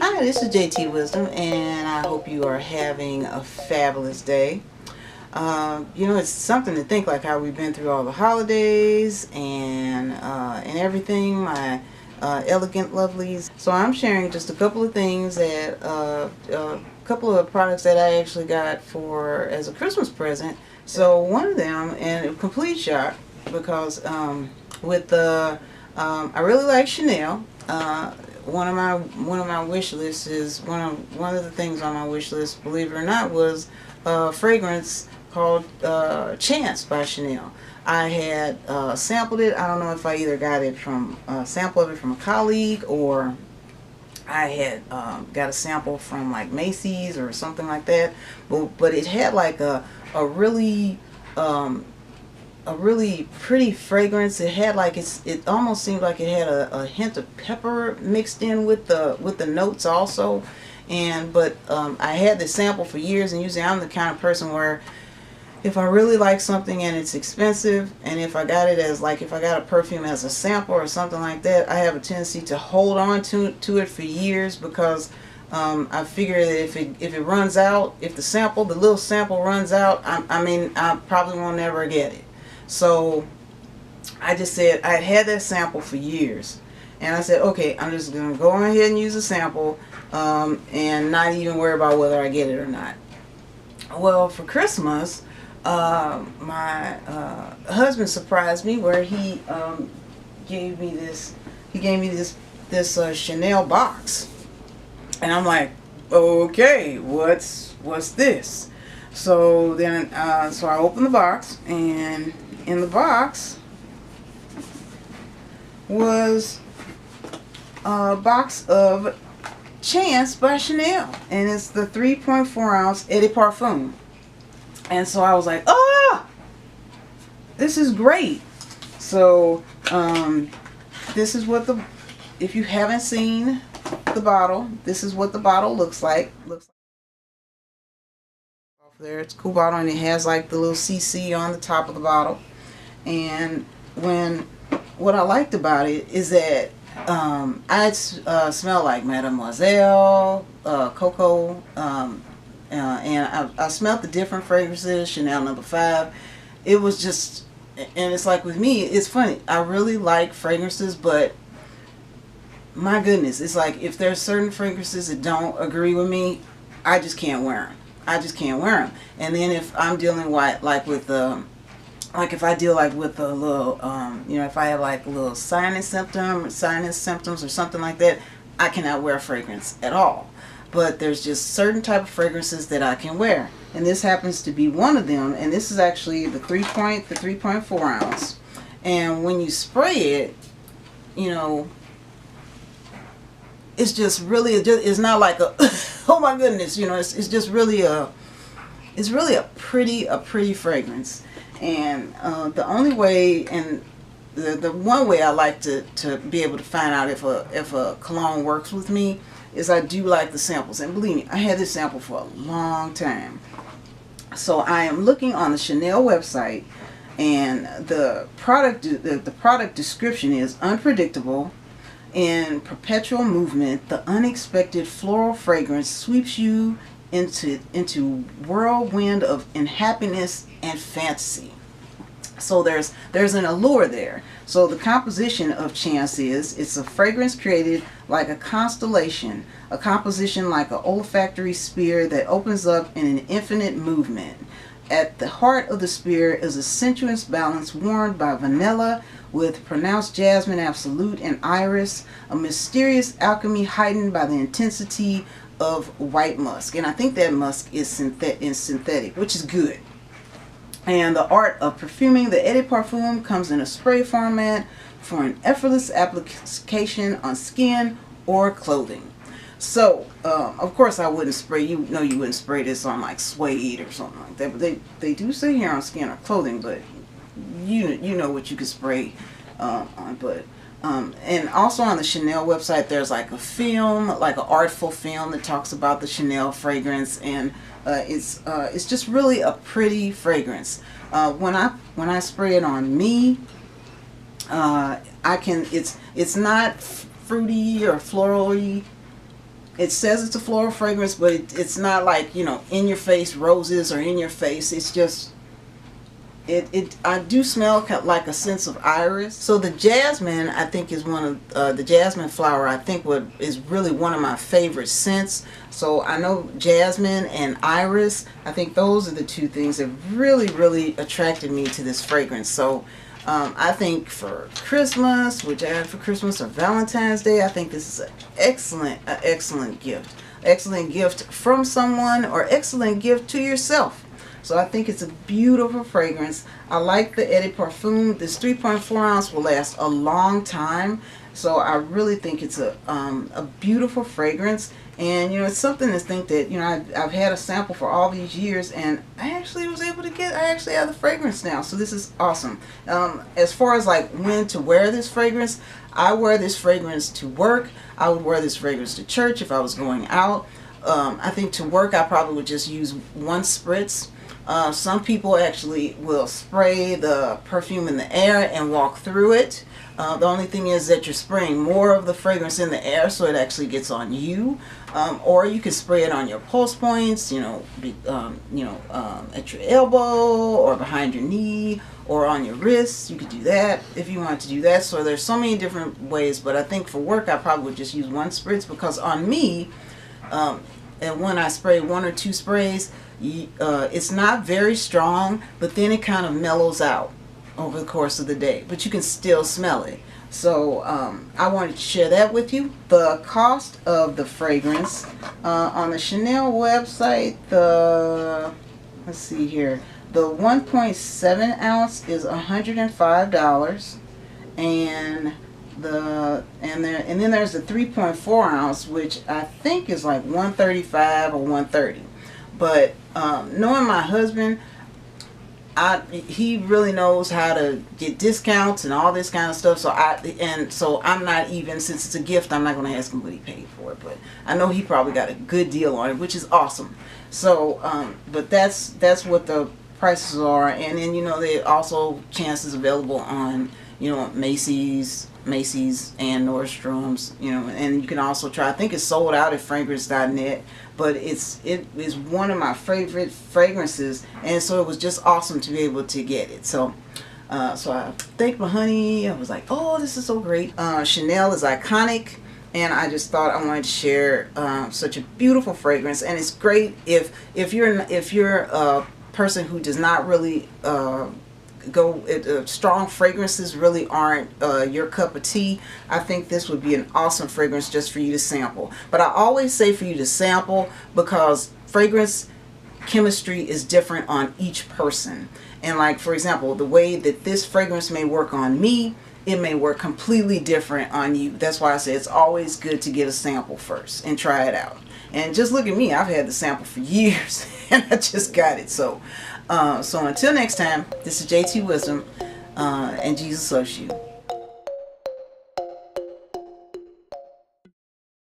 Hi, this is JTwisdom, and I hope you are having a fabulous day. It's something to think, like how we've been through all the holidays and everything, my elegant lovelies. So I'm sharing just a couple of things that a couple of products that I actually got for as a Christmas present. So one of them, and a complete shock, because with the I really like Chanel. One of my wish lists is one of the things on my wish list, believe it or not, was a fragrance called Chance by Chanel. I had sampled it. I don't know if I either got it from a sample of it from a colleague, or I had got a sample from like Macy's or something like that. But it had like a really pretty fragrance. It had like it almost seemed like it had a hint of pepper mixed in with the notes also. But I had this sample for years, and usually I'm the kind of person where if I really like something and it's expensive, and if I got it as like, if I got a perfume as a sample or something like that, I have a tendency to hold on to it for years, because I figure that if it runs out, if the little sample runs out, I probably won't ever get it. So I just said, I had that sample for years, and I said, okay, I'm just going to go ahead and use a sample and not even worry about whether I get it or not. Well, for Christmas, my husband surprised me where he gave me this Chanel box, and I'm like, okay, what's this? So then so I opened the box, and in the box was a box of Chance by Chanel, and it's the 3.4 ounce Eau de Parfum. And so I was like, oh, this is great. So this is what if you haven't seen the bottle, this is what the bottle looks like. Off there, it's a cool bottle, and it has like the little CC on the top of the bottle. And what I liked about it is that I smell like Mademoiselle, Coco, and I smelled the different fragrances, Chanel No. 5. It was just, and it's like with me, it's funny, I really like fragrances, but my goodness, it's like if there's certain fragrances that don't agree with me, I just can't wear them. I just can't wear them. And then if I'm dealing if I deal like with a little, if I have like a little sinus symptoms or something like that, I cannot wear fragrance at all. But there's just certain type of fragrances that I can wear, and this happens to be one of them. And this is actually the 3.4 ounce. And when you spray it, it's just really, it's not like a oh my goodness, it's just really a pretty fragrance. And the only way, and the one way I like to be able to find out if a cologne works with me is I do like the samples. And believe me, I had this sample for a long time. So I am looking on the Chanel website, and the product description is unpredictable. In perpetual movement, the unexpected floral fragrance sweeps you into whirlwind of unhappiness and fantasy. So there's an allure there. So the composition of Chance it's a fragrance created like a constellation, a composition like an olfactory sphere that opens up in an infinite movement. At the heart of the sphere is a sensuous balance warmed by vanilla with pronounced jasmine absolute and iris, a mysterious alchemy heightened by the intensity of white musk. And I think that musk is synthetic, which is good. And the art of perfuming the Eau de Parfum comes in a spray format for an effortless application on skin or clothing. So, of course I wouldn't spray, you wouldn't spray this on like suede or something like that, but they do say here on skin or clothing, but you know what you could spray on. But and also on the Chanel website, there's like a film, like an artful film that talks about the Chanel fragrance, and it's just really a pretty fragrance. When I spray it on me, it's not fruity or florally. it says it's a floral fragrance, but it's not like, you know, in your face roses or in your face. It's just, I do smell like a sense of iris. So the jasmine, I think, is one of the jasmine flower, I think is really one of my favorite scents. So I know jasmine and iris, I think those are the two things that really attracted me to this fragrance. So I think for Christmas, which I had for Christmas, or Valentine's Day, I think this is an excellent gift. Excellent gift from someone, or excellent gift to yourself. So I think it's a beautiful fragrance. I like the Eau de Parfum. This 3.4 ounce will last a long time. So I really think it's a beautiful fragrance. And, you know, it's something to think that, you know, I've had a sample for all these years, and I actually was able to I actually have the fragrance now. So this is awesome. As far as like when to wear this fragrance, I wear this fragrance to work. I would wear this fragrance to church if I was going out. I think to work I probably would just use one spritz. Some people actually will spray the perfume in the air and walk through it. The only thing is that you're spraying more of the fragrance in the air, so it actually gets on you. Or you can spray it on your pulse points, you know, at your elbow or behind your knee or on your wrists. You could do that if you want to do that. So there's so many different ways, but I think for work I probably would just use one spritz, because on me, and when I spray one or two sprays, it's not very strong, but then it kind of mellows out over the course of the day, but you can still smell it. So I wanted to share that with you. The cost of the fragrance on the Chanel website, let's see here, the 1.7 ounce is $105, and then there's the 3.4 ounce, which I think is like $135 or $130. But knowing my husband, he really knows how to get discounts and all this kind of stuff. So I'm not even, since it's a gift, I'm not going to ask him what he paid for it. But I know he probably got a good deal on it, which is awesome. So, but that's what the prices are. And then, you know, there are also chances available on, you know, Macy's and Nordstrom's, you know, and you can also try, I think it's sold out at fragrance.net, but it is one of my favorite fragrances, and so it was just awesome to be able to get it. So I thanked my honey. I was like, oh, this is so great. Chanel is iconic, and I just thought I wanted to share such a beautiful fragrance. And it's great if you're a person who does not really strong fragrances really aren't your cup of tea. I think this would be an awesome fragrance just for you to sample. But I always say for you to sample, because fragrance chemistry is different on each person. And like, for example, the way that this fragrance may work on me, it may work completely different on you. That's why I say it's always good to get a sample first and try it out. And just look at me, I've had the sample for years and I just got it. So until next time, this is JT Wisdom, and Jesus loves you.